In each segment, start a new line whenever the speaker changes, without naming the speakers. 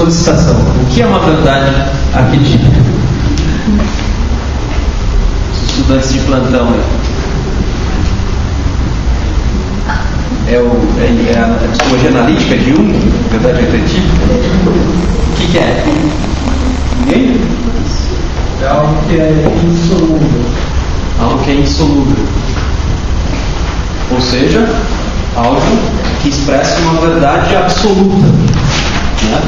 solicitação. O que é uma verdade arquetípica? Os estudantes de plantão é a psicologia analítica de Jung, verdade arquetípica? O que é? Ninguém?
É algo que é insolúvel.
Algo que é insolúvel. Ou seja, algo que expressa uma verdade absoluta. Né?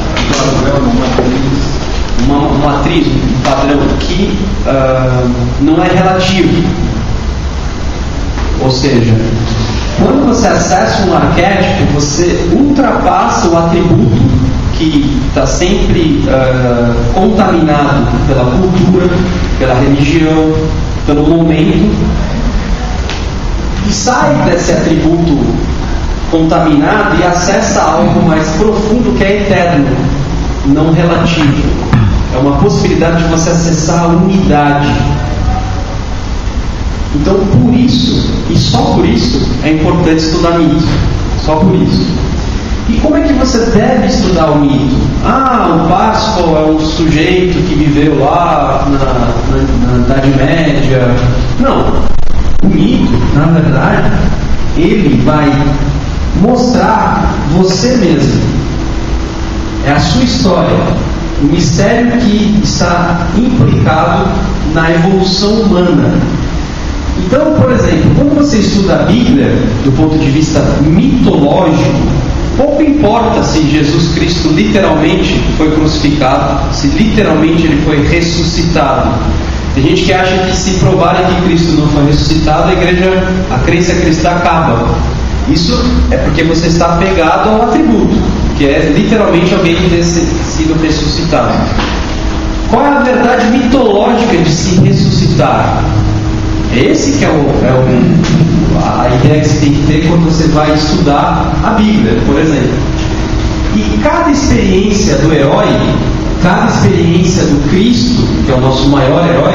Uma matriz, um padrão que não é relativo. Ou seja, quando você acessa um arquétipo, você ultrapassa o atributo que está sempre contaminado pela cultura, pela religião, pelo momento, e sai desse atributo contaminado e acessa algo mais profundo que é eterno, não relativo. É uma possibilidade de você acessar a unidade. Então, por isso, e só por isso, é importante estudar mito. Só por isso. E como é que você deve estudar o mito? O Parsifal é um sujeito que viveu lá na Idade Média. Não. O mito, na verdade, ele vai mostrar você mesmo. É a sua história. O mistério que está implicado na evolução humana. Então, por exemplo, quando você estuda a Bíblia do ponto de vista mitológico, pouco importa se Jesus Cristo literalmente foi crucificado, se literalmente ele foi ressuscitado. Tem gente que acha que se provarem que Cristo não foi ressuscitado, a crença cristã acaba. Isso é porque você está apegado ao atributo, que é literalmente alguém ter sido ressuscitado. Qual é a verdade mitológica de se ressuscitar? Esse que é a ideia que você tem que ter quando você vai estudar a Bíblia, por exemplo. E cada experiência do herói, cada experiência do Cristo, que é o nosso maior herói,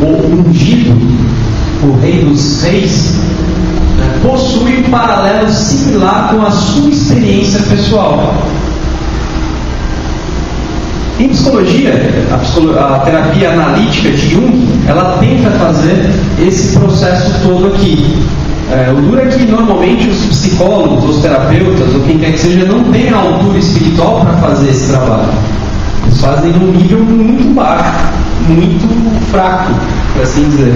o ungido, o Rei dos Reis, possui um paralelo similar com a sua experiência pessoal. Em psicologia, a terapia analítica de Jung, ela tenta fazer esse processo todo aqui. O duro é que normalmente os psicólogos, os terapeutas, ou quem quer que seja, não tem a altura espiritual para fazer esse trabalho. Eles fazem num nível muito baixo, muito fraco, por assim dizer.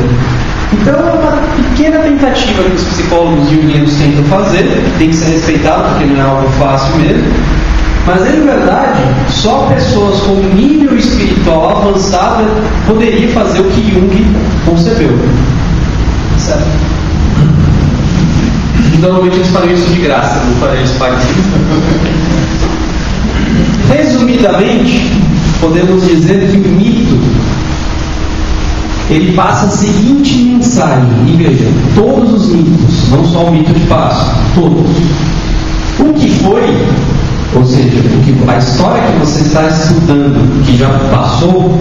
Então é uma pequena tentativa que os psicólogos junguianos tentam fazer, tem que ser respeitado, porque não é algo fácil mesmo. Mas, em verdade, só pessoas com nível espiritual avançado poderiam fazer o que Jung concebeu. Certo? Normalmente eles fariam isso de graça, não fariam isso pagadinho. Resumidamente, podemos dizer que o mito ele passa a seguinte mensagem. E veja, todos os mitos, não só o mito de Parsifal, todos. O que foi, ou seja, a história que você está estudando, que já passou,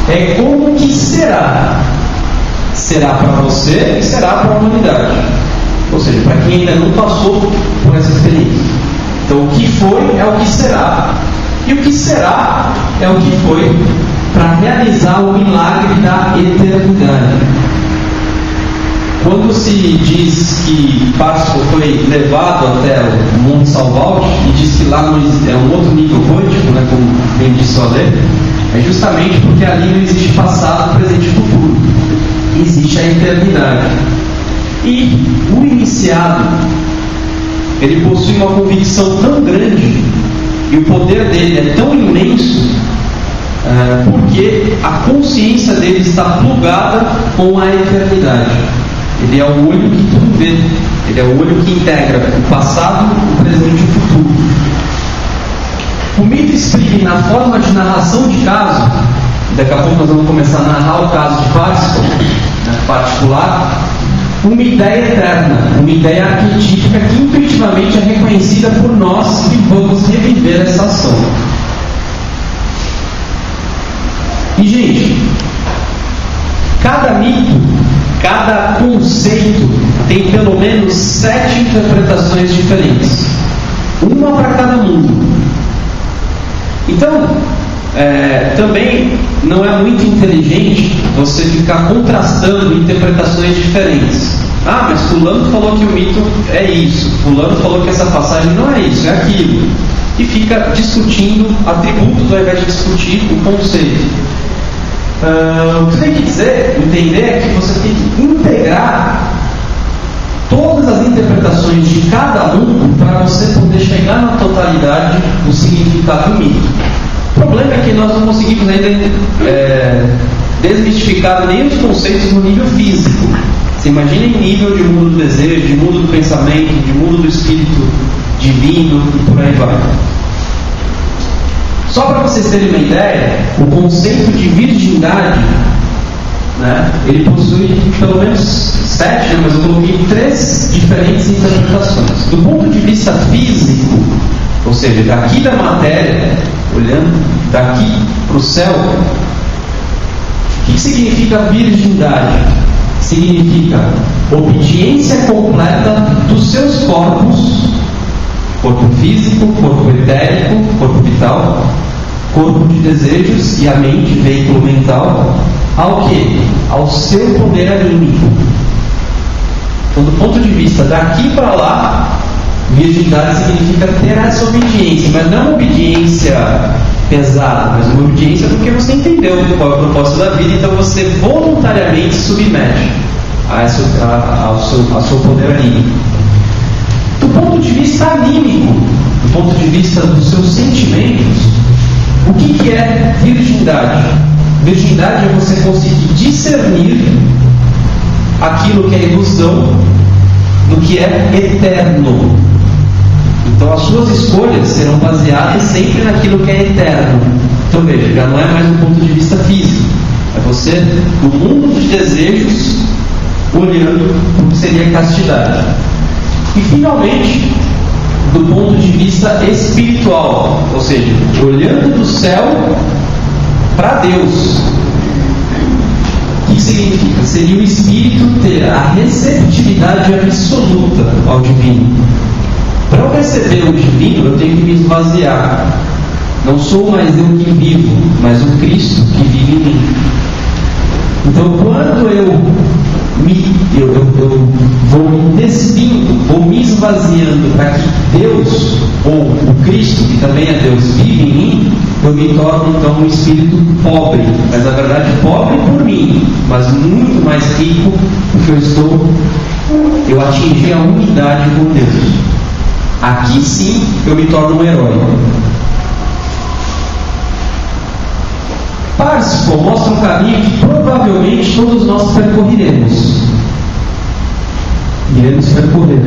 é como que será. Será para você e será para a humanidade. Ou seja, para quem ainda não passou por essa experiência. Então, o que foi é o que será. E o que será é o que foi para realizar o milagre da eternidade. Quando se diz que Parsifal foi levado até o Monte Salvaut e diz que lá é um outro nível quântico, né, como bem disse o Alê, é justamente porque ali não existe passado, presente e futuro. Existe a eternidade. E o iniciado, ele possui uma convicção tão grande e o poder dele é tão imenso porque a consciência dele está plugada com a eternidade. Ele é o olho que tudo vê. Ele é o olho que integra o passado, o presente e o futuro. O mito exprime na forma de narração de caso. Daqui a pouco nós vamos começar a narrar o caso de Parsifal, particular, uma ideia eterna, uma ideia arquetípica que intuitivamente é reconhecida por nós que vamos reviver essa ação. E, gente, cada mito, cada conceito tem pelo menos 7 interpretações diferentes. Uma para cada mundo. Então, também não é muito inteligente você ficar contrastando interpretações diferentes. Ah, mas fulano falou que o mito é isso, fulano falou que essa passagem não é isso, é aquilo. E fica discutindo atributos ao invés de discutir o conceito. O que você tem que entender é que você tem que integrar todas as interpretações de cada um para você poder chegar na totalidade do significado do mito. O problema é que nós não conseguimos ainda desmistificar nem os conceitos no nível físico. Você imagina em nível de mundo do desejo, de mundo do pensamento, de mundo do espírito divino e por aí vai. Só para vocês terem uma ideia, o conceito de virgindade, né, ele possui pelo menos 7, mas eu coloquei 3 diferentes interpretações. Do ponto de vista físico, ou seja, daqui da matéria, olhando daqui para o céu, o que significa virgindade? Significa obediência completa dos seus corpos, corpo físico, corpo etérico, corpo vital, corpo de desejos e a mente, veículo mental, ao quê? Ao seu poder anímico. Então, do ponto de vista daqui para lá, virgindade significa ter essa obediência, mas não obediência pesada, mas uma obediência porque você entendeu qual é o propósito da vida, então você voluntariamente se submete ao seu poder anímico. Do ponto de vista anímico, do ponto de vista dos seus sentimentos, o que é virgindade? Virgindade é você conseguir discernir aquilo que é ilusão do que é eterno. Então as suas escolhas serão baseadas sempre naquilo que é eterno. Então veja, já não é mais do ponto de vista físico, é você no mundo dos desejos olhando o que seria castidade. E finalmente, do ponto de vista espiritual, ou seja, olhando do céu para Deus. O que significa? Seria o espírito ter a receptividade absoluta ao divino. Para eu receber o divino, eu tenho que me esvaziar. Não sou mais eu que vivo, mas o Cristo que vive em mim. Então, quando eu vou me despindo, vou me esvaziando para que Deus, ou o Cristo, que também é Deus, vive em mim, eu me torno então um espírito pobre, mas na verdade pobre por mim, mas muito mais rico, porque eu atingi a unidade com Deus. Aqui sim eu me torno um herói. Parsifal mostra um caminho que provavelmente todos nós percorreremos. Iremos percorrer.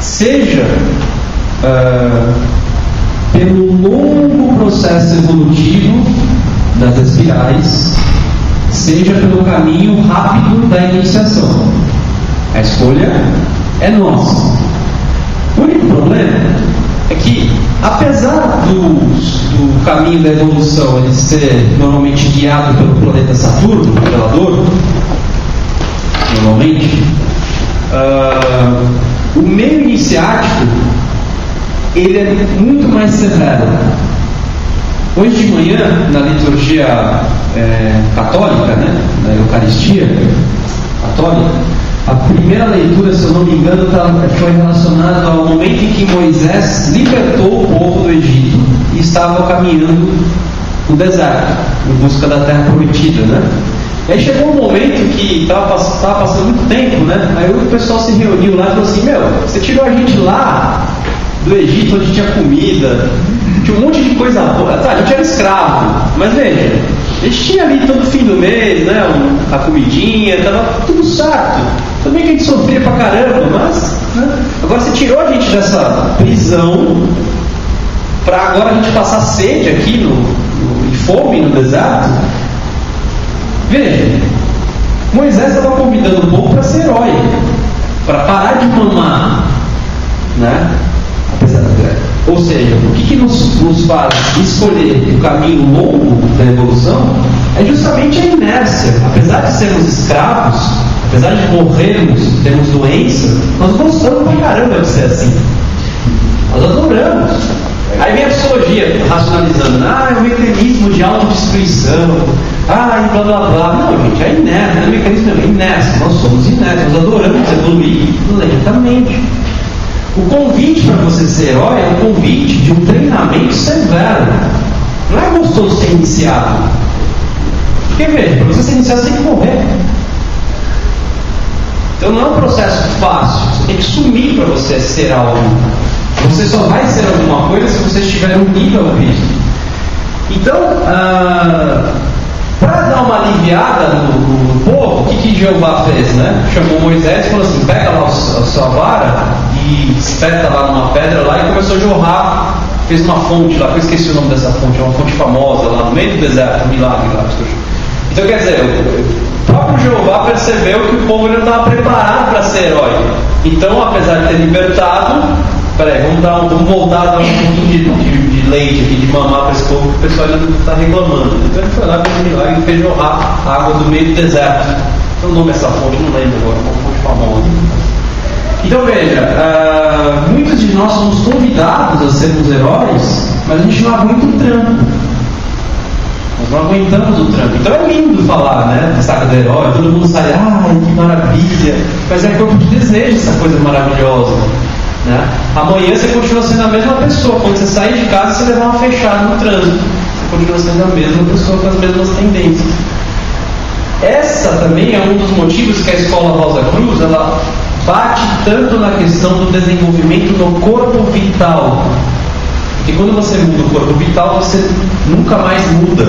Seja pelo longo processo evolutivo das espirais, seja pelo caminho rápido da iniciação. A escolha é nossa. O único problema é que, apesar do caminho da evolução ele ser normalmente guiado pelo planeta Saturno, pela dor, normalmente, o meio iniciático ele é muito mais severo. Hoje de manhã, na liturgia católica, né, na Eucaristia católica, a primeira leitura, se eu não me engano, foi relacionada ao momento em que Moisés libertou o povo do Egito e estava caminhando no deserto, em busca da terra prometida, né? E aí chegou um momento que estava passando muito tempo, né? Aí o pessoal se reuniu lá e falou assim: meu, você tirou a gente lá do Egito, onde tinha comida, tinha um monte de coisa boa, tá, a gente era escravo, mas veja, a gente tinha ali todo fim do mês, né, a comidinha, estava tudo certo. Também que a gente sofria pra caramba, mas né, agora você tirou a gente dessa prisão para agora a gente passar sede aqui e fome no deserto. Veja, Moisés estava convidando o povo para ser herói, para parar de mamar, né? Ou seja, o que nos faz escolher o caminho longo da evolução é justamente a inércia. Apesar de sermos escravos, apesar de morrermos, termos doença, nós gostamos pra caramba de ser assim. Nós adoramos. Aí vem a psicologia racionalizando, é um mecanismo de autodestruição, e blá blá blá. Não, gente, é inércia, não é mecanismo, é inércia. Nós somos inertes, nós adoramos evoluir lentamente. O convite para você ser herói é um convite de um treinamento severo. Não é gostoso ser iniciado. Porque veja, para você ser iniciado você tem que morrer. Então não é um processo fácil, você tem que sumir para você ser algo. Você só vai ser alguma coisa se você estiver no nível a Cristo. Então, para dar uma aliviada no povo, o que Jeová fez? Né? Chamou Moisés e falou assim: pega lá a sua vara e espeta lá numa pedra lá, e começou a jorrar. Fez uma fonte lá, eu esqueci o nome dessa fonte, é uma fonte famosa lá no meio do deserto, um milagre lá. Então quer dizer, o próprio Jeová percebeu que o povo não estava preparado para ser herói. Então, apesar de ter libertado, vamos voltar a dar um ponto de leite aqui, de mamar para esse povo, que o pessoal ainda está reclamando. Então ele foi lá, fez um milagre e fez jorrar água do meio do deserto. Então o nome dessa fonte, não lembro agora, é uma fonte famosa. Então veja, muitos de nós somos convidados a sermos heróis, mas a gente não aguenta o trampo. Nós não aguentamos o trampo. Então é lindo falar, né? A saga do herói, todo mundo sai, que maravilha. Mas é corpo de desejo essa coisa maravilhosa. Né? Amanhã você continua sendo a mesma pessoa. Quando você sair de casa, você levar uma fechada no trânsito. Você continua sendo a mesma pessoa com as mesmas tendências. Essa também é um dos motivos que a Escola Rosa Cruz ela bate tanto na questão do desenvolvimento no corpo vital. Porque quando você muda o corpo vital, você nunca mais muda.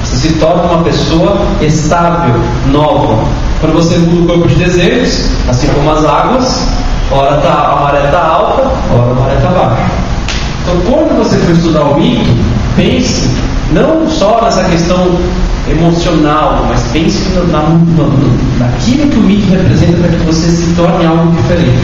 Você se torna uma pessoa estável, nova. Quando você muda o corpo de desejos, assim como as águas, ora a maré está alta, ora a maré está baixa. Então, quando você for estudar o mito, pense não só nessa questão emocional, mas pense naquilo que o mito representa para que você se torne algo diferente.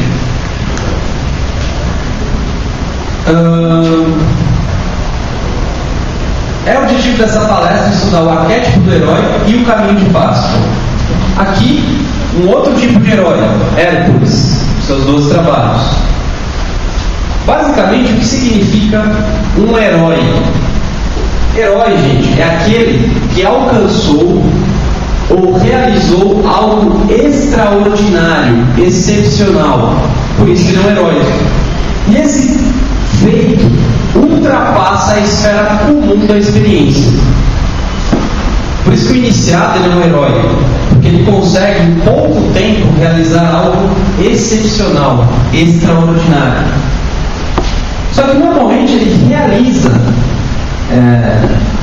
É o objetivo dessa palestra estudar o arquétipo do herói e o caminho de Páscoa. Aqui, um outro tipo de herói, Hércules, seus 12 trabalhos. Basicamente, o que significa um herói? Herói, gente, é aquele que alcançou ou realizou algo extraordinário, excepcional. Por isso ele é um herói. E esse feito ultrapassa a esfera comum da experiência. Por isso que o iniciado ele é um herói, porque ele consegue em pouco tempo realizar algo excepcional, extraordinário. Só que normalmente ele realiza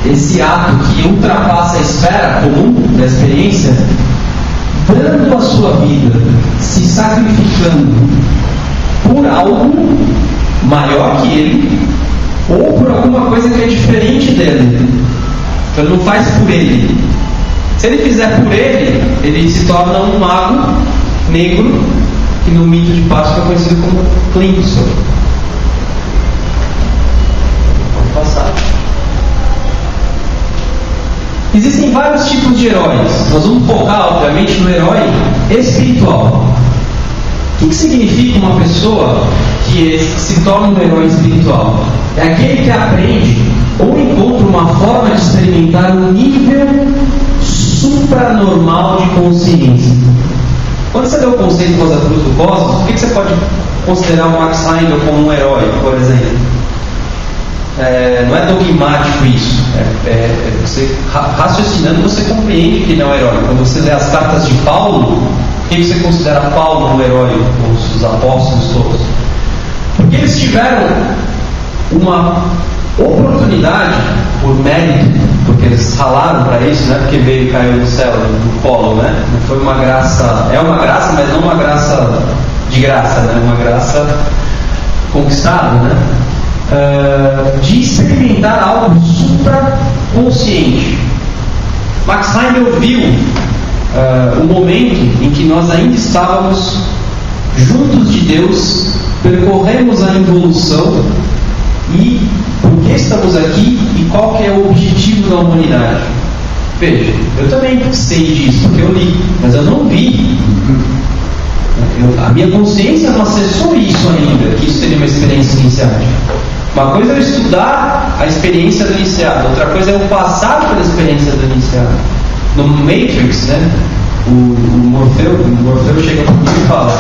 esse ato que ultrapassa a esfera comum da experiência, dando a sua vida, se sacrificando por algo maior que ele, ou por alguma coisa que é diferente dele. Então ele não faz por ele. Se ele fizer por ele, ele se torna um mago negro, que no mito de Páscoa é conhecido como Klingsor. Pode passar. Existem vários tipos de heróis. Nós vamos focar, obviamente, no herói espiritual. O que significa uma pessoa que se torna um herói espiritual? É aquele que aprende ou encontra uma forma de experimentar um nível supranormal de consciência. Quando você deu o conceito Rosa Cruz do Cosmos, por que você pode considerar o Max Heindel como um herói, por exemplo? Não é dogmático isso. Você raciocinando, você compreende que ele é um herói. Quando você lê as cartas de Paulo, quem você considera Paulo um herói? Os apóstolos todos. Porque eles tiveram uma oportunidade por mérito, porque eles ralaram para isso, não é porque veio e caiu do céu, do colo, né? Não foi uma graça, é uma graça, mas não uma graça de graça, né? Uma graça conquistada, né? De experimentar algo supraconsciente. Max Heindel viu o momento em que nós ainda estávamos juntos de Deus, percorremos a evolução e por que estamos aqui e qual que é o objetivo da humanidade. Veja, eu também sei disso, porque eu li, mas eu não vi. A minha consciência não acessou isso ainda, que isso seria uma experiência iniciática. Uma coisa é eu estudar a experiência do iniciado, outra coisa é eu passar pela experiência do iniciado. No Matrix, né, o Morfeu chega para mim e fala: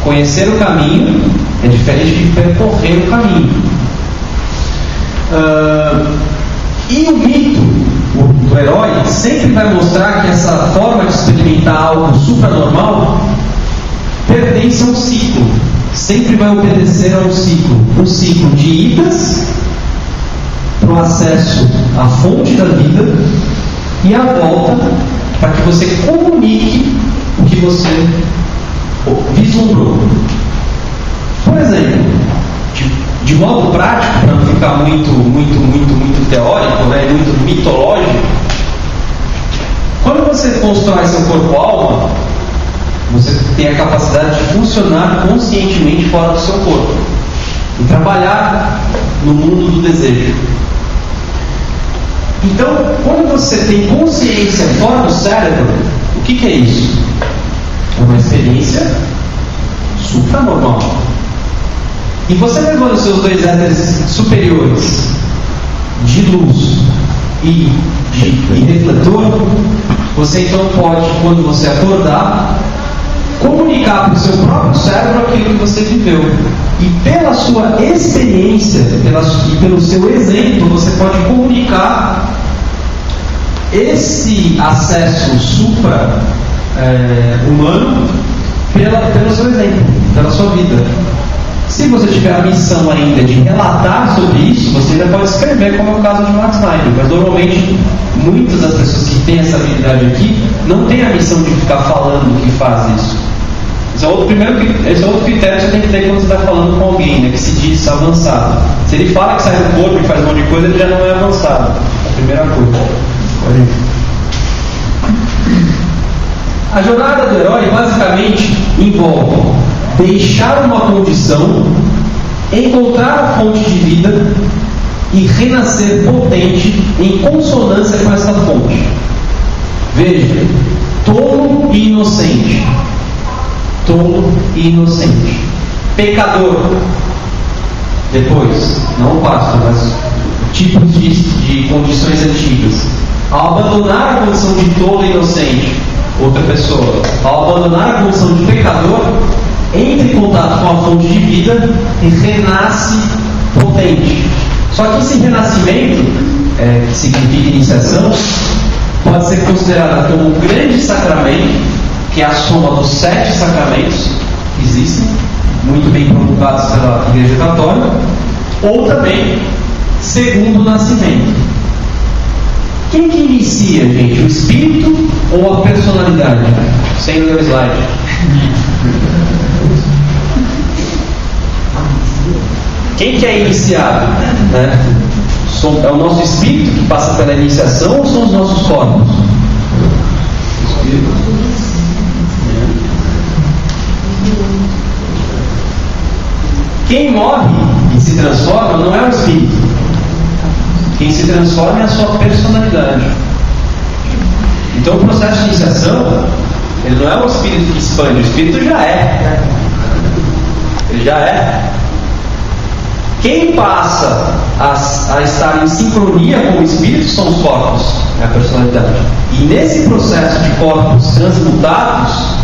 conhecer o caminho é diferente de percorrer o caminho. E o mito do herói sempre vai mostrar que essa forma de experimentar algo supranormal pertence a um ciclo, sempre vai obedecer a um ciclo de idas para o acesso à fonte da vida e a volta para que você comunique o que você vislumbrou. Por exemplo, de modo prático, para não ficar muito teórico, né, muito mitológico, quando você constrói seu corpo-alma, você tem a capacidade de funcionar conscientemente fora do seu corpo e trabalhar no mundo do desejo. Então, quando você tem consciência fora do cérebro, o que é isso? É uma experiência supranormal. E você levando os seus dois éteres superiores de luz e de refletor, você então pode, quando você acordar, comunicar para o seu próprio cérebro aquilo que você viveu. E pela sua experiência e pelo seu exemplo, você pode comunicar esse acesso supra-humano pelo seu exemplo, pela sua vida. Se você tiver a missão ainda de relatar sobre isso, você ainda pode escrever, como é o caso de Max Heinemann. Mas normalmente, muitas das pessoas que têm essa habilidade aqui não têm a missão de ficar falando que faz isso. Esse é outro critério que você tem que ter quando você está falando com alguém, né, que se diz avançado. Se ele fala que sai do corpo e faz um monte de coisa, ele já não é avançado. A primeira coisa. A jornada do herói basicamente envolve deixar uma condição, encontrar a fonte de vida e renascer potente em consonância com essa fonte. Veja, tolo e inocente. Tolo e inocente. Pecador. Depois, não o pastor, mas tipos de condições antigas. Ao abandonar a condição de tolo e inocente, outra pessoa, ao abandonar a condição de pecador, entra em contato com a fonte de vida e renasce potente. Só que esse renascimento, que significa iniciação, pode ser considerado como um grande sacramento, que é a soma dos 7 sacramentos que existem, muito bem promulgados pela Igreja Católica, ou também segundo nascimento. Quem que inicia, gente? O espírito ou a personalidade? Sem o meu slide. Quem que é iniciado? Né? É o nosso espírito que passa pela iniciação ou são os nossos corpos? Quem morre e se transforma não é o espírito. Quem se transforma é a sua personalidade. Então o processo de iniciação, ele não é o espírito que expande, o espírito já é. Ele já é. Quem passa a estar em sincronia com o espírito são os corpos, é a personalidade. E nesse processo de corpos transmutados,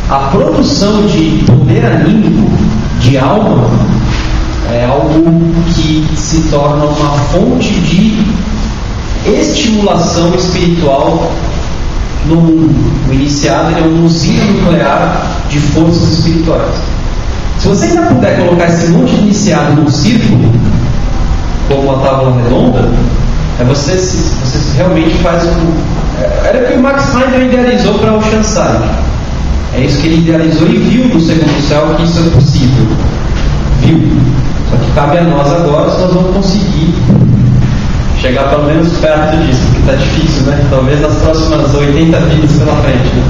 a produção de poder anímico, de alma, é algo que se torna uma fonte de estimulação espiritual no mundo. O iniciado é uma usina nuclear de forças espirituais. Se você ainda puder colocar esse monte de iniciado num círculo, como uma tábua redonda, você realmente faz era o que o Max Heinemann idealizou para o Oceanside. É isso que ele idealizou e viu no segundo céu que isso é possível. Viu? Só que cabe a nós agora se nós vamos conseguir chegar pelo menos perto disso, porque está difícil, né? Talvez nas próximas 80 vidas pela frente. Né?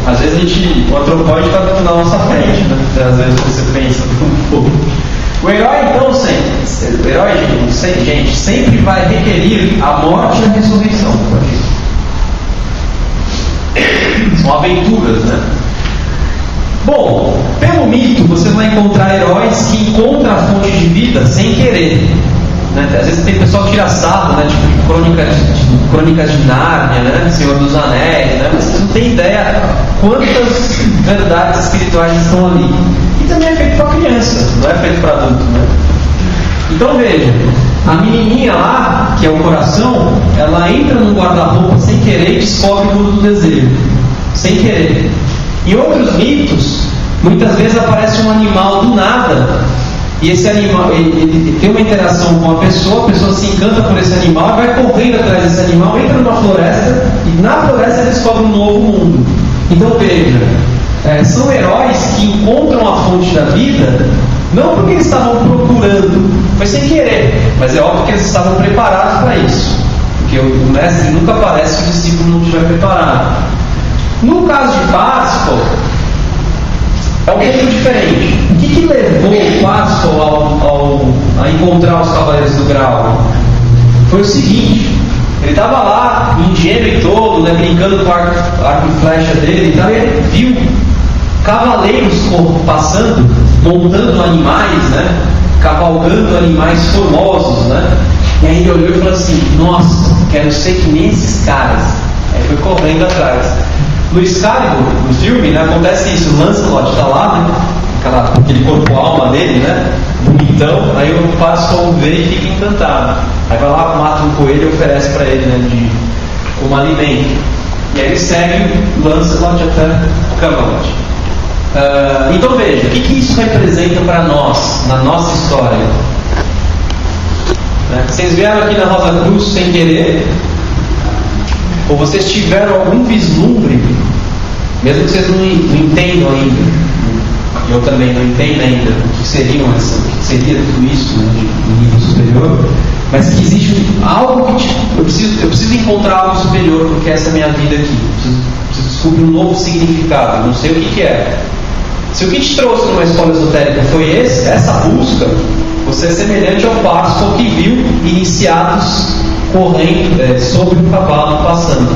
Às vezes o antropóide está na nossa frente, né? Às vezes você pensa um pouco. O herói, então, gente, sempre vai requerir a morte e a ressurreição. São aventuras, né? Bom, pelo mito você vai encontrar heróis que encontram a fonte de vida sem querer. Né? Às vezes tem pessoal que tira sarro, né? Tipo Crônicas de Nárnia, né? Senhor dos Anéis, né? Mas você não tem ideia quantas verdades espirituais estão ali. E também é feito para criança, não é feito para adulto, né? Então veja, a menininha lá, que é o coração, ela entra no guarda-roupa sem querer e descobre o mundo do desejo, sem querer. Em outros mitos, muitas vezes aparece um animal do nada, e esse animal ele tem uma interação com a pessoa se encanta por esse animal, vai correndo atrás desse animal, entra numa floresta, e na floresta ele descobre um novo mundo. Então veja, são heróis que encontram a fonte da vida, não porque eles estavam procurando, foi sem querer, mas é óbvio que eles estavam preparados para isso, porque o mestre nunca aparece se o discípulo não estiver preparado. No caso de Parsifal, é um pouco diferente. O que levou o Parsifal a encontrar os Cavaleiros do Graal? Foi o seguinte: ele estava lá, ingênuo e todo, né, brincando com o arco e flecha dele, então ele viu cavaleiros passando, montando animais, né, cavalgando animais formosos, né? E aí ele olhou e falou assim: nossa, quero ser que nem esses caras. Aí foi correndo atrás. No Excalibur, no filme, né, acontece isso. O Lancelot está lá, né, aquele corpo-alma dele, né, bonitão. Aí o Parsifal vê e fica encantado. Aí vai lá, mata um coelho e oferece para ele, né, como alimento. E aí ele segue o Lancelot até o Camelot. Então veja, o que isso representa para nós, na nossa história? Vocês vieram aqui na Rosa Cruz sem querer? Ou vocês tiveram algum vislumbre, mesmo que vocês não entendam ainda, eu também não entendo ainda o que seria tudo isso, né, de nível superior, mas que existe algo que eu preciso encontrar algo superior, porque essa é a minha vida aqui, preciso descobrir um novo significado, não sei o que é. Se o que te trouxe numa escola esotérica foi essa busca, você é semelhante ao Parsifal que viu iniciados correndo sobre um cavalo passando.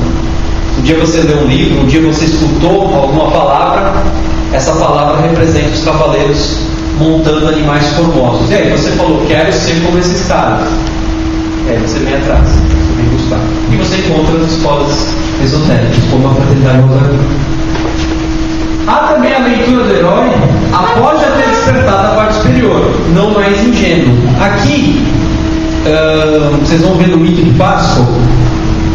Um dia você lê um livro, um dia você escutou alguma palavra, essa palavra representa os cavaleiros montando animais formosos. E aí você falou: quero ser como esses caras. E aí você vem atrás, você vem buscar. E você encontra as escolas esotéricas, como a Fraternidade Rosário. Há também a leitura do herói após já ter despertado a parte superior, não mais ingênuo. Aqui vocês vão ver no mito de Parsifal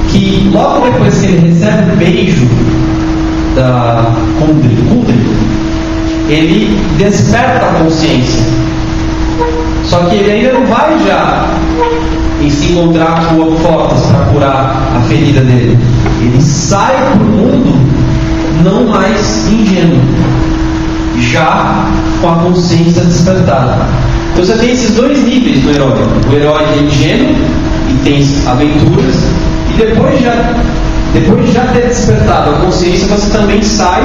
que logo depois que ele recebe o beijo da Kundry, ele desperta a consciência. Só que ele ainda não vai já em se encontrar com fortas para curar a ferida dele. Ele sai para o mundo não mais ingênuo, já com a consciência despertada. Então você tem esses dois níveis no herói. O herói é ingênuo e tem aventuras, e depois de já ter despertado a consciência, você também sai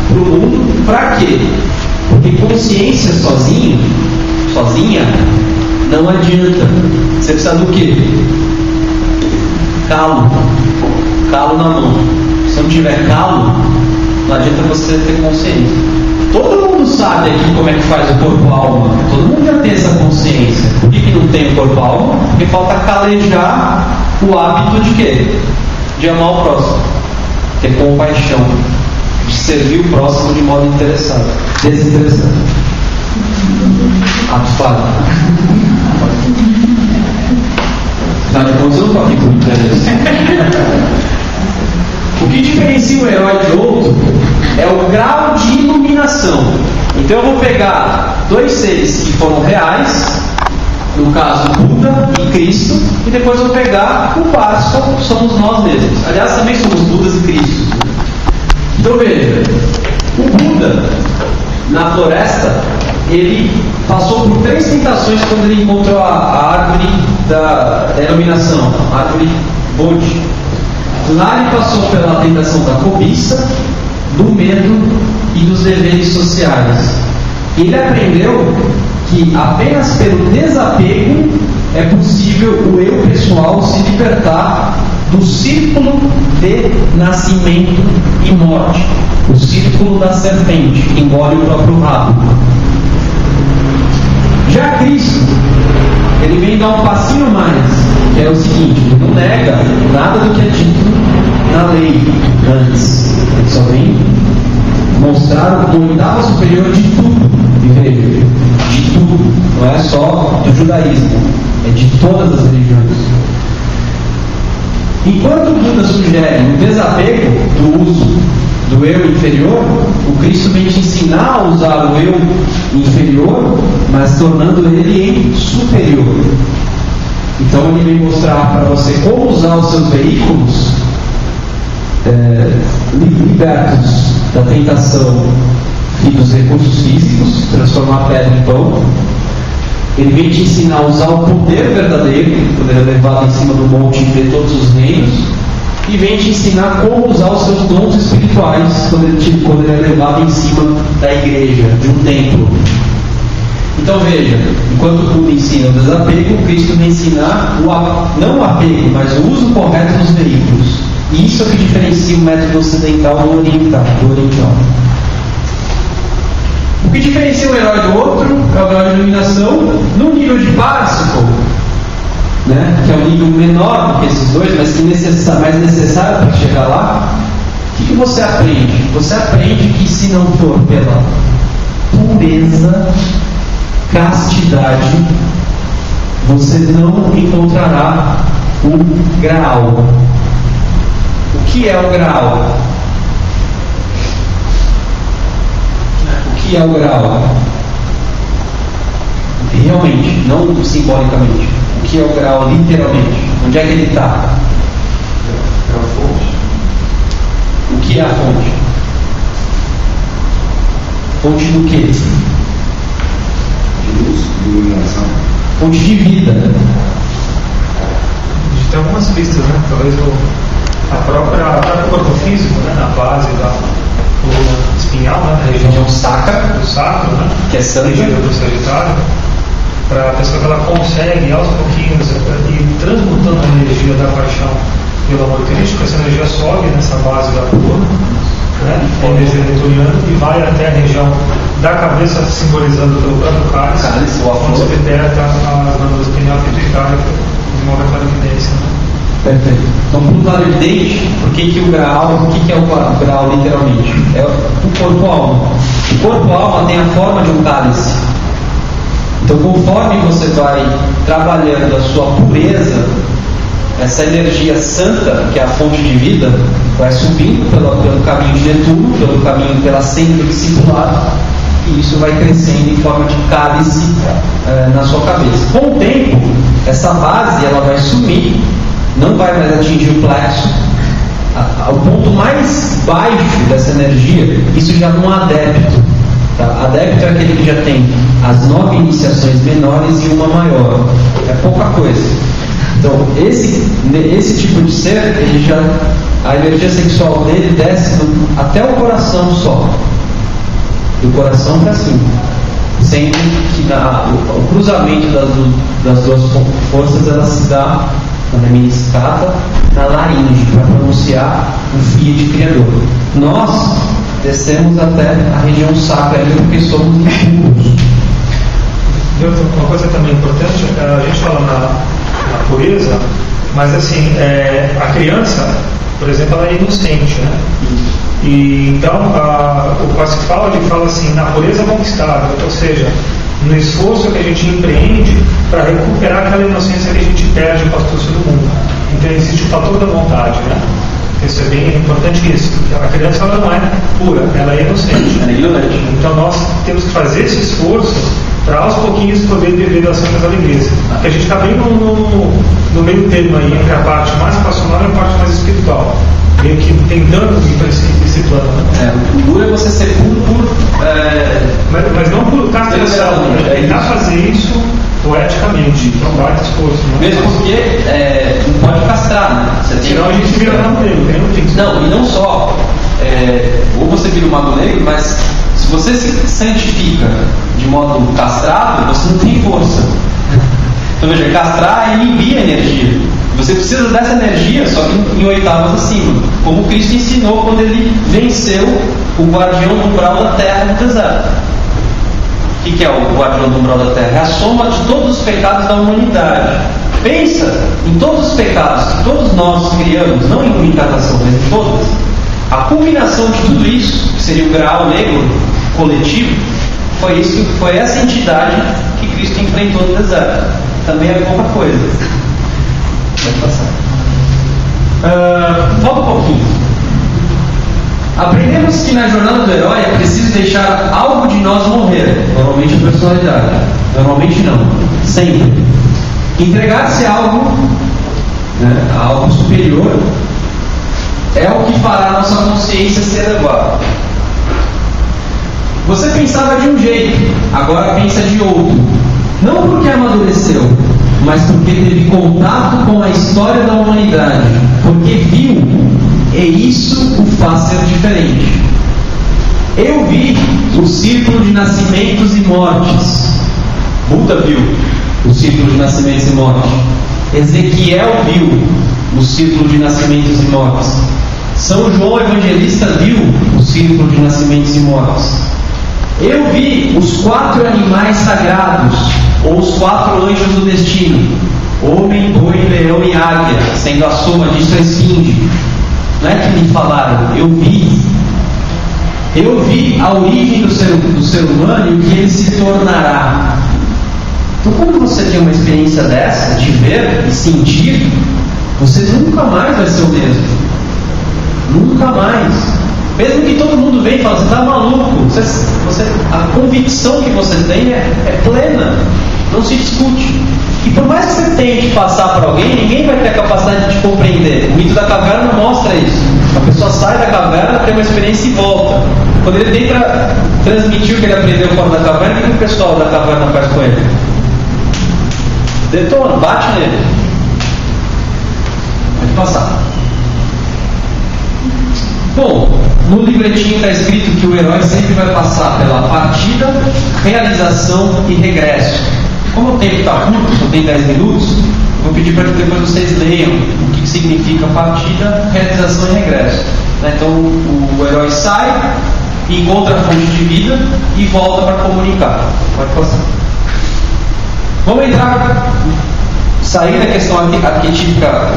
para o mundo. Para quê? Porque consciência sozinha não adianta. Você precisa do quê? Calo na mão. Se não tiver calo, não adianta você ter consciência. Todo mundo sabe aqui como é que faz o corpo-alma. Todo mundo já tem essa consciência. Por que não tem o corpo-alma? Porque falta calejar o hábito de quê? De amar o próximo. Que é compaixão. De servir o próximo de modo desinteressado. Falha. Afinal de contas, eu não estou aqui por interesse. O que diferencia um herói de outro é o grau de iluminação. Então eu vou pegar dois seres que foram reais, no caso Buda e Cristo, e depois eu vou pegar o Parsifal, que somos nós mesmos. Aliás, também somos Budas e Cristos. Então veja, o Buda, na floresta, ele passou por 3 tentações quando ele encontrou a árvore da iluminação, a árvore Bodhi. Lá ele passou pela tentação da cobiça, do medo e dos deveres sociais. Ele aprendeu que apenas pelo desapego é possível o eu pessoal se libertar do círculo de nascimento e morte, o círculo da serpente que engole o próprio rabo. Já Cristo, ele vem dar um passinho mais, que é o seguinte: ele não nega nada do que é dito na lei antes, ele só vem mostrar o oitavo superior de tudo. E veja, de tudo, não é só do judaísmo, é de todas as religiões. Enquanto o Buda sugere um desapego do uso do eu inferior, o Cristo vem te ensinar a usar o eu inferior, mas tornando ele em superior. Então ele vem mostrar para você como usar os seus veículos libertos da tentação e dos recursos físicos, transformar a pedra em pão. Ele vem te ensinar a usar o poder verdadeiro, quando ele é levado em cima do monte e vê todos os reinos, e vem te ensinar como usar os seus dons espirituais quando ele é levado em cima da igreja, de um templo. Então veja, enquanto o Buda ensina o desapego, Cristo vai ensinar não o apego, mas o uso correto dos veículos. E isso é o que diferencia o método ocidental do oriental. O que diferencia um herói do outro é o grau de iluminação no nível de Parsifal, né? Que é um nível menor do que esses dois, mas que mais necessário para chegar lá. O que você aprende? Você aprende que se não for pela pureza, castidade, você não encontrará o Graal. O que é o Graal? O que é o Graal? Realmente, não simbolicamente. O que é o Graal literalmente? Onde é que ele está?
É a fonte.
O que é a fonte? Fonte do quê?
De luz, de iluminação.
Fonte de vida.
A gente tem algumas pistas, né? Talvez o próprio corpo físico, né? Na base da coluna espinhal, né? Na região
sacra,
do sacro, né?
Que é sangue
do Sagitário, para a pessoa que ela consegue aos pouquinhos ir transmutando a energia da paixão pelo amor crístico, essa energia sobe nessa base da coluna, né? A energia neturiana, e vai até a região da cabeça, simbolizando pelo próprio cálice, onde se liberta as glândulas pineal e pituitária, que desenvolve a clarividência, né?
Perfeito. Então, para o clarividente, o que é o Graal? O que é o Graal literalmente? É o corpo-alma. O corpo-alma tem a forma de um cálice. Então, conforme você vai trabalhando a sua pureza, essa energia santa, que é a fonte de vida, vai subindo pelo caminho de Netuno, pelo caminho pela senda discipulado, e isso vai crescendo em forma de cálice na sua cabeça. Com o tempo, essa base ela vai sumir, não vai mais atingir o plexo. O ponto mais baixo dessa energia, isso já não é adepto. Tá? Adepto é aquele que já tem as 9 iniciações menores e uma maior. É pouca coisa. Então, esse tipo de ser, a energia sexual dele desce até o coração só. Do coração para cima. Sendo que o cruzamento das duas forças ela se dá na meniscata, na laringe, para pronunciar o Fiat Criador. Nós descemos até a região sacra porque somos impuros.
Uma coisa também importante, a gente fala na pureza, mas assim, a criança, por exemplo, ela é inocente, né? E então o Parsifal fala assim, na pureza conquistada, ou seja, no esforço que a gente empreende para recuperar aquela inocência que a gente perde com a astúcia do mundo. Então existe o fator da vontade, né? Isso é bem importante isso, porque a criança ela não é pura, ela é inocente. Então nós temos que fazer esse esforço para aos pouquinhos poder viver das santas alegrias. Porque a gente está bem no meio termo aí, entre a parte mais passional e a parte mais espiritual. Meio que tentando ir para esse plano.
O duro é você ser puro
mas não por castração, né? Tentar fazer isso poeticamente, então vai de esforço.
Mesmo porque não pode castrar, né?
Senão a gente vira mago negro,
Não, e não só. Ou você vira um mago negro, mas se você se santifica de modo castrado, você não tem força. Então veja, castrar é inibir a energia. Você precisa dessa energia, só que em oitavas acima, como Cristo ensinou quando ele venceu o guardião do umbral da terra no deserto. O que é o guardião do umbral da terra? É a soma de todos os pecados da humanidade. Pensa em todos os pecados que todos nós criamos, não em unicatação, mas em todas. A culminação de tudo isso, que seria o grau negro coletivo, foi essa entidade que Cristo enfrentou no deserto. Também é pouca coisa. Pode passar. Volta um pouquinho. Aprendemos que na jornada do herói é preciso deixar algo de nós morrer. Normalmente a personalidade. Normalmente não. Sempre. Entregar-se a algo, a algo superior, é o que fará a nossa consciência se elevar. Você pensava de um jeito, agora pensa de outro. Não porque amadureceu, mas porque teve contato com a história da humanidade, porque viu, e isso o faz ser diferente. Eu vi o círculo de nascimentos e mortes. Buda viu o círculo de nascimentos e mortes. Ezequiel viu o círculo de nascimentos e mortes. São João Evangelista viu o círculo de nascimentos e mortes. Eu vi os 4 animais sagrados, ou os 4 anjos do destino: homem, boi, leão e águia, sendo a soma disso a esfinge. Não é que me falaram, eu vi. Eu vi a origem do ser humano e o que ele se tornará. Então, quando você tem uma experiência dessa, de ver e sentir, você nunca mais vai ser o mesmo. Nunca mais. Mesmo que todo mundo venha e fale, você está maluco. A convicção que você tem é plena. Não se discute. E por mais que você tente passar para alguém, ninguém vai ter a capacidade de te compreender. O mito da caverna mostra isso. A pessoa sai da caverna, tem uma experiência e volta. Quando ele tenta transmitir o que ele aprendeu fora da caverna, o que o pessoal da caverna faz com ele? Detona, bate nele. Pode passar. Bom, no livretinho está escrito que o herói sempre vai passar pela partida, realização e regresso. Como o tempo está curto, só tem 10 minutos, vou pedir para que depois vocês leiam o que significa partida, realização e regresso. Então o herói sai, encontra a fonte de vida e volta para comunicar. Pode passar. Vamos sair da questão arquetípica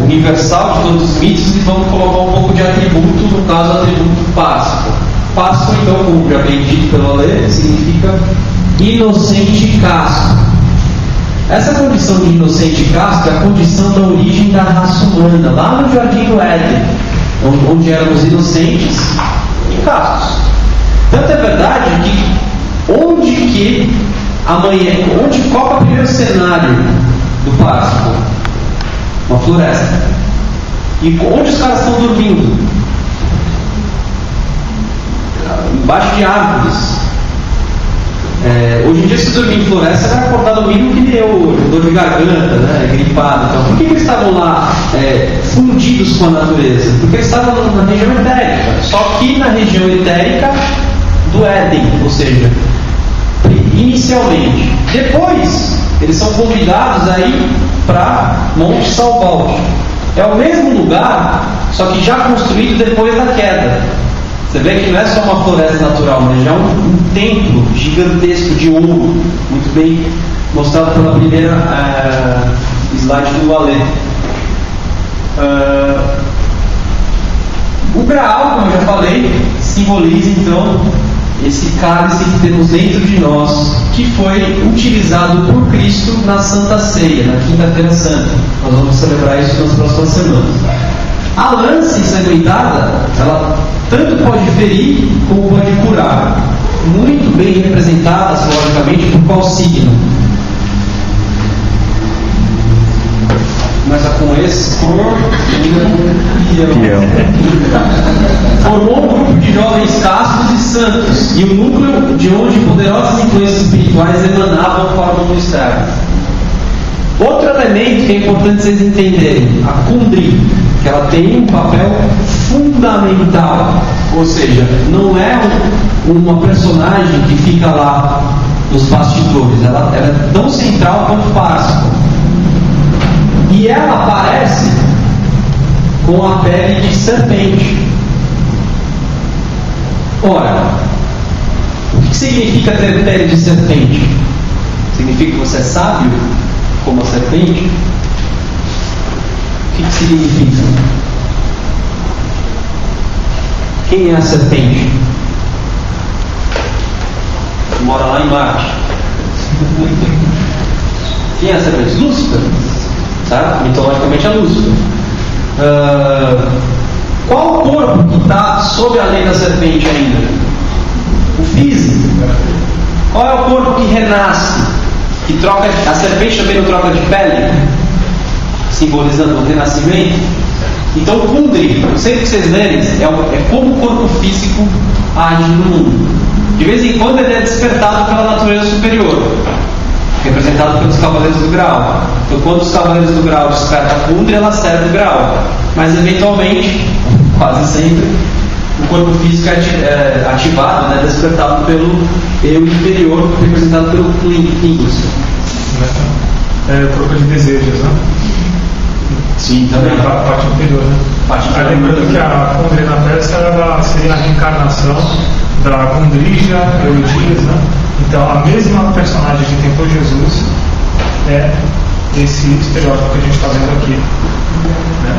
universal de todos os mitos e vamos colocar um pouco de atributo, no caso o atributo Páscoa. Páscoa, então, como já bem dito pela lei, significa inocente e casto. Essa condição de inocente e casto é a condição da origem da raça humana, lá no Jardim do Éden, onde éramos inocentes e castos. Tanto é verdade que qual é o primeiro cenário do Páscoa? Uma floresta. E onde os caras estão dormindo? Embaixo de árvores. Hoje em dia, se dormir em floresta, você vai acordar no mínimo que nem eu, dor de garganta, gripado. Então, por que eles estavam lá fundidos com a natureza? Porque eles estavam na região etérica, só que na região etérica do Éden, ou seja, inicialmente. Depois, eles são convidados a ir para Monte Salvalte. É o mesmo lugar, só que já construído depois da queda. Você vê que não é só uma floresta natural, mas já é um templo gigantesco de ouro, muito bem mostrado pela primeira slide do Alê. O Graal, como eu já falei, simboliza então esse cálice que temos dentro de nós, que foi utilizado por Cristo na Santa Ceia, na Quinta-feira Santa. Nós vamos celebrar isso nas próximas semanas. A lança ensanguentada, ela tanto pode ferir como pode curar. Muito bem representadas, logicamente, por qual signo? Começa com esse. Formou um grupo de jovens castos e santos, e o núcleo de onde poderosas influências espirituais emanavam para o mundo externo. Outro elemento que é importante vocês entenderem, a Kundry, que ela tem um papel fundamental, ou seja, não é uma personagem que fica lá nos bastidores, ela é tão central quanto Páscoa. E ela aparece com a pele de serpente. Ora, o que significa ter pele de serpente? Significa que você é sábio como a serpente? O que significa? Quem é a serpente? Mora lá em Marte. Quem é a serpente? Lúcifer. Tá? Mitologicamente é Lúcifer. Qual o corpo que está sob a lei da serpente ainda? O físico. Qual é o corpo que renasce? Que troca? A serpente também não troca de pele? Simbolizando o renascimento. Então, Kundri, sempre que vocês lerem, é como o corpo físico age no mundo. De vez em quando ele é despertado pela natureza superior, representado pelos Cavaleiros do Grau. Então, quando os Cavaleiros do Grau despertam a Kundri, ela serve o Grau. Mas, eventualmente, quase sempre, o corpo físico é ativado, né, despertado pelo eu inferior, representado pelo Klingos.
É o corpo de desejos, né?
Sim, também.
A parte inferior, né? Lembrando que a Kundri na Pérsia seria a reencarnação da Kundrija Eudias, né? Então a mesma personagem que tentou Jesus é esse estereótipo que a gente está vendo aqui, né?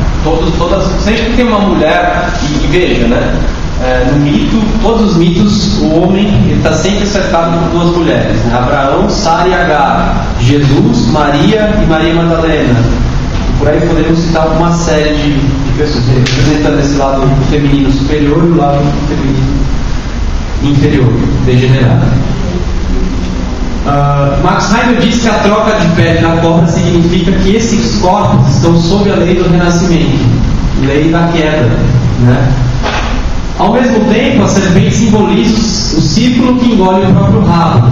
Sempre que tem uma mulher, e veja, né? No mito, todos os mitos, o homem está sempre cercado por duas mulheres, né? Abraão, Sara e Agar, Jesus, Maria e Maria Madalena. Por aí podemos citar uma série de pessoas representando esse lado feminino superior e o lado feminino inferior, degenerado. Max Heimer diz que a troca de pele na cobra significa que esses corpos estão sob a lei do renascimento, lei da queda, né? Ao mesmo tempo, a serpente simboliza o círculo que engole o próprio rabo,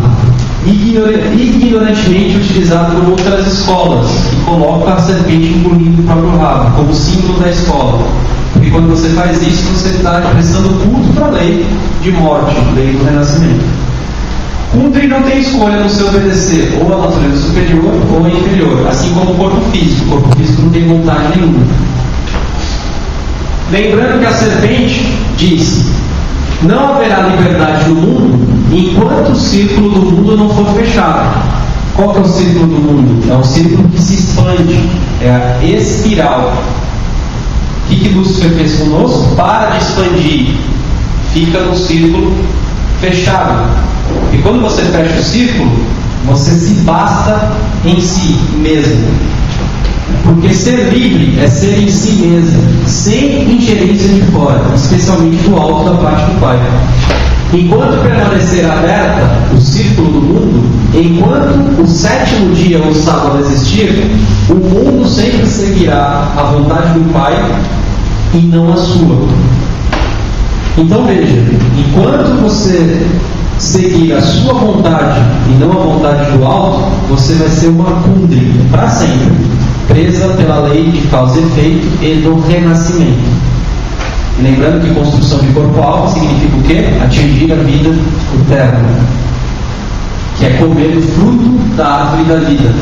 ignorantemente utilizado por outras escolas, que colocam a serpente engolindo o próprio rabo, como símbolo da escola. Porque quando você faz isso, você está prestando culto para a lei de morte, lei do renascimento. Kundri não tem escolha no seu obedecer ou à natureza superior ou à inferior, assim como o corpo físico. O corpo físico não tem vontade nenhuma. Lembrando que a serpente diz: não haverá liberdade no mundo enquanto o círculo do mundo não for fechado. Qual que é o círculo do mundo? É um círculo que se expande, é a espiral. O que Lúcifer fez conosco? Para de expandir, fica no círculo fechado. E quando você fecha o círculo, você se basta em si mesmo. Porque ser livre é ser em si mesmo, sem ingerência de fora, especialmente do alto da parte do Pai. Enquanto permanecer aberta o círculo do mundo, enquanto o sétimo dia ou sábado existir, o mundo sempre seguirá a vontade do Pai e não a sua. Então veja, enquanto você seguir a sua vontade e não a vontade do alto, você vai ser uma Kundri para sempre, presa pela lei de causa e efeito e do renascimento. E lembrando que construção de corpo alto significa o quê? Atingir a vida eterna, que é comer o fruto da árvore da vida.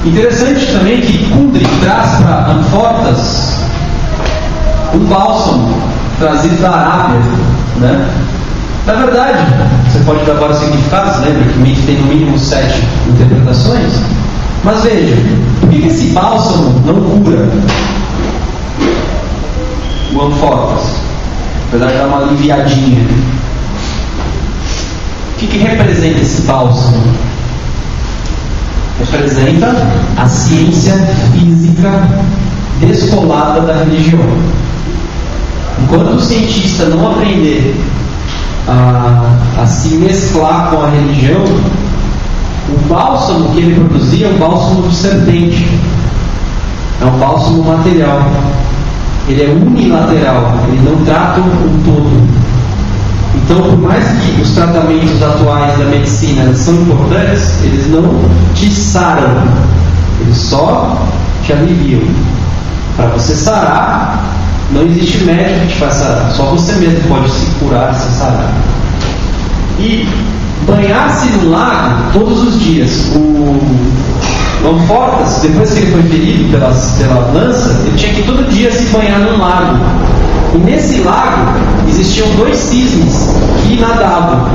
Interessante também que Kundri traz para Amfortas um bálsamo trazido da Arábia, né? Na verdade, você pode dar vários significados, lembra que o mito tem no mínimo 7 interpretações? Mas veja, por que esse bálsamo não cura o Amfortas? Apesar de dar uma aliviadinha. O que representa esse bálsamo? Representa a ciência física descolada da religião. Enquanto o cientista não aprender a se mesclar com a religião, o bálsamo que ele produzia é um bálsamo de serpente, é um bálsamo material, ele é unilateral, ele não trata um todo. Então, por mais que os tratamentos atuais da medicina são importantes, eles não te saram, eles só te aliviam. Para você sarar, não existe médico que te faça sarar, só você mesmo pode se curar, se sarar. E banhar-se no lago todos os dias. O Amfortas, depois que ele foi ferido pela lança, ele tinha que todo dia se banhar num lago. E nesse lago existiam 2 cisnes que nadavam.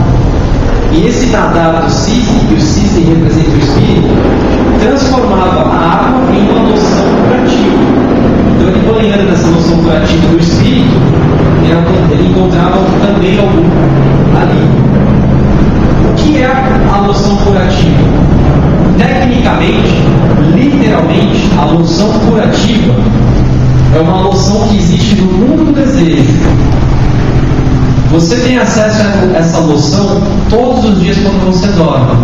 E esse nadar do cisne, e o cisne representa o espírito, transformava a água em uma loção curativa. Então ele banhando nessa loção curativa do espírito, ele encontrava também algum ali. O que é a loção curativa? Tecnicamente, literalmente, a loção curativa é uma loção que existe no mundo do desejo. Você tem acesso a essa loção todos os dias quando você dorme.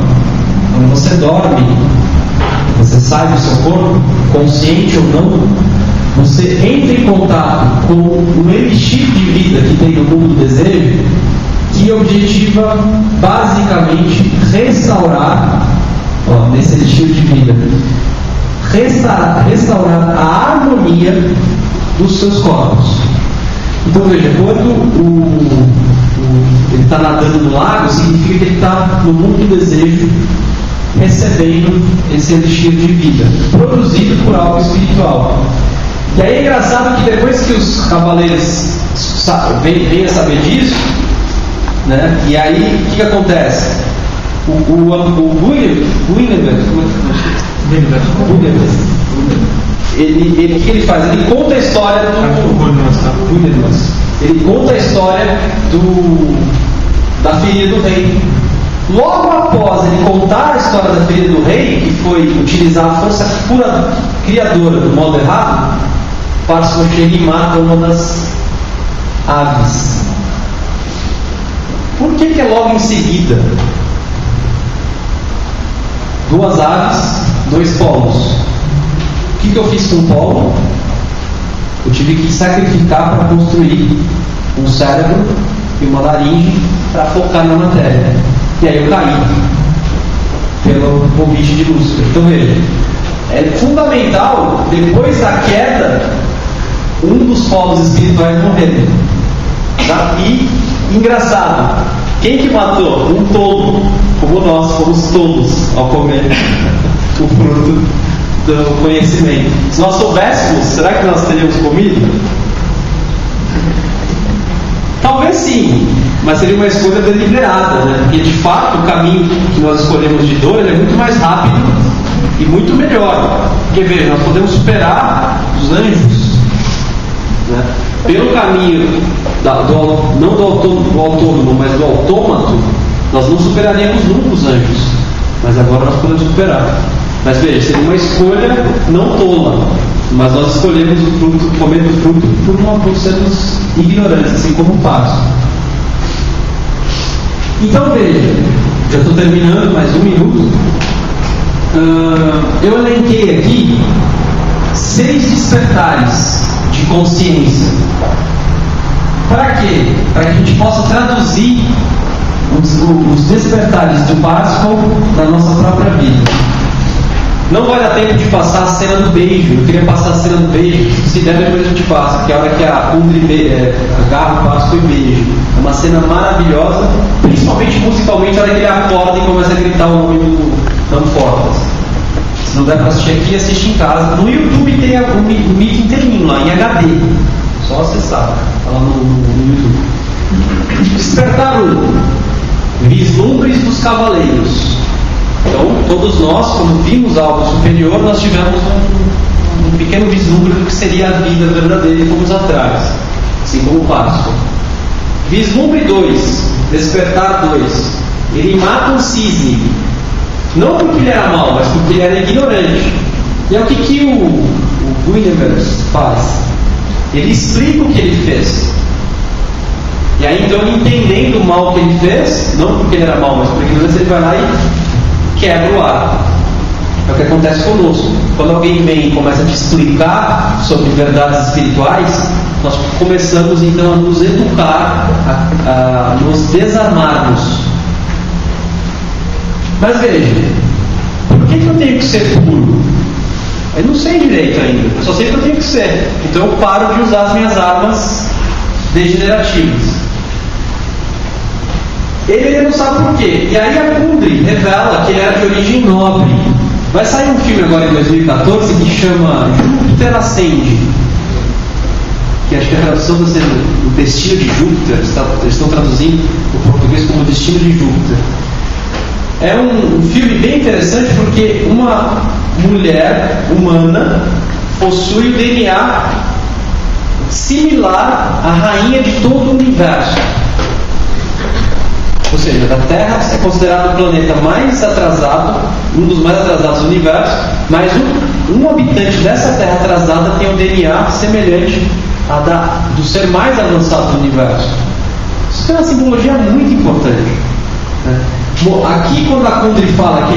Quando você dorme, você sai do seu corpo, consciente ou não, você entra em contato com um elixir de vida que tem no mundo do desejo, que objetiva basicamente restaurar, nesse elixir de vida, restaurar a harmonia dos seus corpos. Então veja, quando ele está nadando no lago, significa que ele está no mundo do desejo, recebendo esse elixir de vida, produzido por algo espiritual. E aí é engraçado que depois que os cavaleiros vêm a saber disso, né, e aí o que acontece? O ele que ele faz? Ele conta a história da ferida do rei. Logo após ele contar a história da ferida do rei, que foi utilizar a força criadora do modo errado, Parsifal chega e mata uma das aves. Por que é logo em seguida? 2 aves, 2 polos. O que eu fiz com o polo? Eu tive que sacrificar para construir um cérebro e uma laringe para focar na matéria. E aí eu caí pelo convite de Lúcifer. Então veja, é fundamental, depois da queda, um dos polos espirituais morrer. E engraçado, quem que matou? Um tolo, como nós fomos tolos ao comer o fruto do conhecimento. Se nós soubéssemos, será que nós teríamos comido? Talvez sim, mas seria uma escolha deliberada, né? Porque de fato o caminho que nós escolhemos de dor é muito mais rápido e muito melhor. Porque veja, nós podemos superar os anjos, né? Pelo caminho não do autônomo, mas do autômato, nós não superaríamos nunca os anjos, mas agora nós podemos superar. Mas veja, seria uma escolha não tola, mas nós escolhemos o fruto, comer do fruto por sermos ignorantes, assim como o passo. Então veja, já estou terminando, mais 1 minuto. Eu elenquei aqui 6 despertares de consciência. Para quê? Para que a gente possa traduzir os despertares do Parsifal na nossa própria vida. Não vai dar tempo de passar a cena do beijo. Eu queria passar a cena do beijo. Se der, depois a gente passa, que é a hora que a Kundry agarra o Parsifal e beija. É uma cena maravilhosa, principalmente musicalmente, a hora que ele acorda e começa a gritar o nome do Amfortas. Se não der para assistir aqui, assiste em casa. No YouTube tem o mic inteirinho lá, em HD. Só acessar. Está lá no YouTube. Despertar 1. Vislumbres dos cavaleiros. Então, todos nós, quando vimos algo superior, nós tivemos um pequeno vislumbre do que seria a vida verdadeira e fomos atrás. Assim como o Parsifal. Vislumbre 2. Despertar 2. Ele mata um cisne. Não porque ele era mau, mas porque ele era ignorante. E é o que o Guinevere faz? Ele explica o que ele fez. E aí então, entendendo o mal que ele fez, não porque ele era mau, mas por ignorância, ele vai lá e quebra o ar. É o que acontece conosco. Quando alguém vem e começa a te explicar sobre verdades espirituais, nós começamos então a nos educar, a nos desarmarmos. Mas veja, por que eu tenho que ser puro? Eu não sei direito ainda, eu só sei que eu tenho que ser. Então eu paro de usar as minhas armas degenerativas. Ele não sabe por quê. E aí a Kundry revela que ele era de origem nobre. Vai sair um filme agora em 2014 que chama Júpiter Ascende, que acho que a tradução está sendo O Destino de Júpiter. Eles estão traduzindo o português como O Destino de Júpiter. É um filme bem interessante porque uma mulher humana possui o DNA similar à rainha de todo o universo. Ou seja, a Terra é considerado o planeta mais atrasado, um dos mais atrasados do universo, mas um habitante dessa Terra atrasada tem um DNA semelhante do ser mais avançado do universo. Isso é uma simbologia muito importante, né? Aqui, quando a Kundry fala que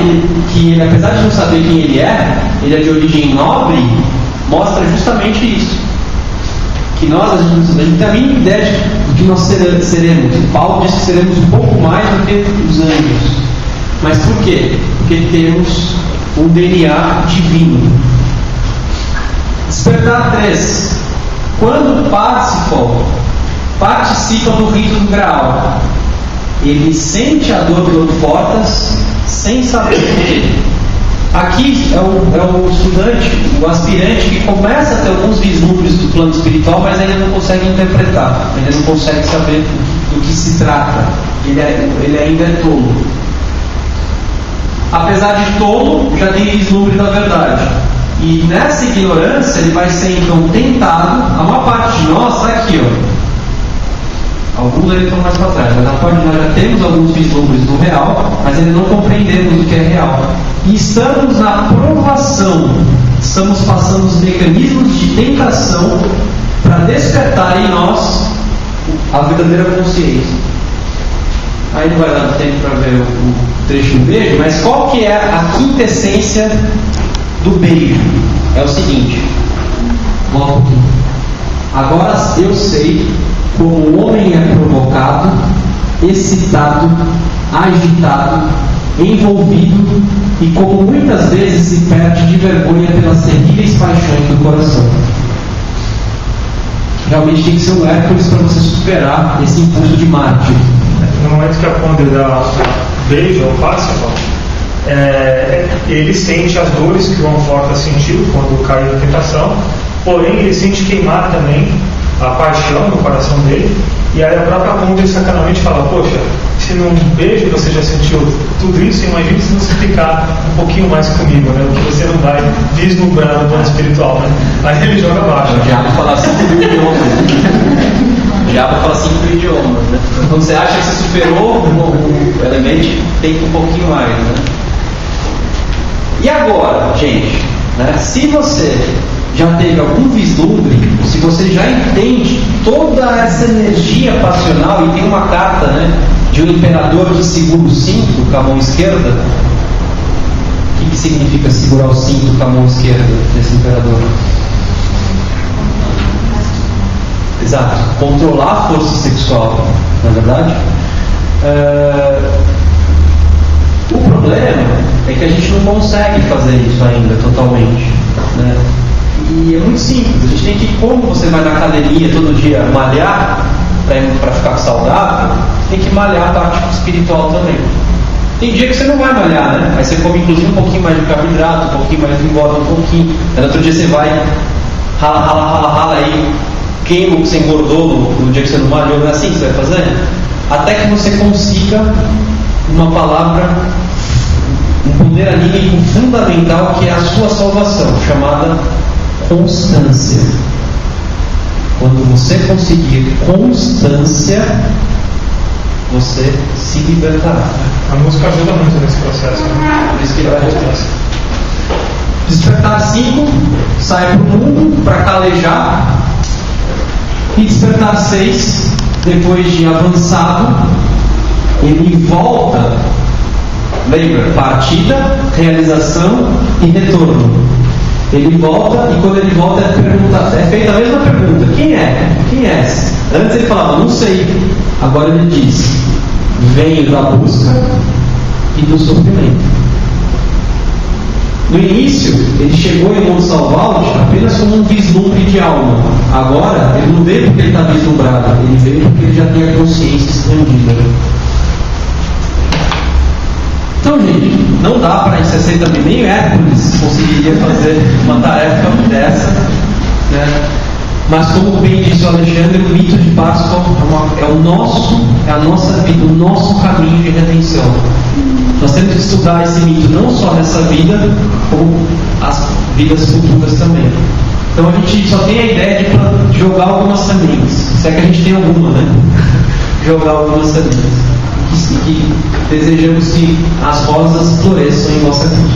ele, apesar de não saber quem ele é de origem nobre, mostra justamente isso. Que nós, a gente tem a mínima ideia do que nós seremos. Paulo diz que seremos um pouco mais do que os anjos. Mas por quê? Porque temos um DNA divino. Despertar 3. Quando Parsifal participa do rito do Graal, ele sente a dor do portas sem saber por quê. Aqui é o estudante, o aspirante que começa a ter alguns vislumbres do plano espiritual, mas ainda não consegue interpretar, ainda não consegue saber do que se trata. Ele ainda é tolo. Apesar de tolo, já tem vislumbre da verdade. E nessa ignorância ele vai ser então tentado. A maior parte de nós está aqui, ó. Alguns ainda estão mais para trás, mas a parte de nós já temos alguns vislumbres do real, mas ainda não compreendemos o que é real. E estamos na provação, estamos passando os mecanismos de tentação para despertar em nós a verdadeira consciência. Aí não vai dar tempo para ver o trecho do beijo, mas qual que é a quintessência do beijo? É o seguinte, volta um pouquinho. Agora eu sei como o homem é provocado, excitado, agitado, envolvido e como muitas vezes se perde de vergonha pelas terríveis paixões do coração. Realmente tem que ser um Hércules para você superar esse impulso de mártir.
No momento que a Kundry beija ou Parsifal, ele sente as dores que o Amforta sentiu quando caiu na tentação, porém ele sente queimar também a paixão no coração dele, e aí a própria Kundry sacanamente fala: poxa, se num beijo você já sentiu tudo isso, imagine se você ficar um pouquinho mais comigo, né? Porque você não vai vislumbrar no plano espiritual, né? Aí ele joga baixo.
O diabo fala 5 mil idiomas. O diabo fala 5 mil idiomas, né? Quando você acha que você superou o elemento, tenta um pouquinho mais, né? E agora, gente, né? Se você já teve algum vislumbre, se você já entende toda essa energia passional, e tem uma carta, né, de um imperador que segura o cinto com a mão esquerda. O que significa segurar o cinto com a mão esquerda desse imperador? Exato, controlar a força sexual, na verdade. O problema é que a gente não consegue fazer isso ainda totalmente, né? E é muito simples. A gente tem que, como você vai na academia todo dia malhar para ficar saudável, tem que malhar a parte espiritual também. Tem dia que você não vai malhar, né? Aí você come inclusive um pouquinho mais de carboidrato, um pouquinho mais de engorda, um pouquinho. Aí no outro dia você vai rala aí, queima o que você engordou no dia que você não malhou. Não é assim que você vai fazer? Até que você consiga uma palavra, um poder anímico fundamental, que é a sua salvação, chamada constância. Quando você conseguir constância, você se libertará.
A música ajuda muito nesse processo, né?
Por isso que ele vai constância. Despertar 5, sai para o mundo para calejar. E despertar 6, depois de avançado, ele volta. Lembra? Partida, realização e retorno. Ele volta, e quando ele volta é feita a mesma pergunta: quem é? Quem é esse? Antes ele falava: não sei. Agora ele diz: venho da busca e do sofrimento. No início, ele chegou em Monte Salvaldi apenas como um vislumbre de alma. Agora, ele não veio porque ele está vislumbrado, ele veio porque ele já tem a consciência expandida. Então, gente, não dá para em 60 mil, nem Hércules conseguiria fazer uma tarefa dessa, né? Mas como bem disse o Alexandre, o mito de Páscoa é a nossa vida, o nosso caminho de redenção. Nós temos que estudar esse mito não só nessa vida, como as vidas futuras também. Então a gente só tem a ideia de jogar algumas sementes, se é que a gente tem alguma, né? Jogar algumas sementes. E desejamos que as rosas floresçam em vossa vida.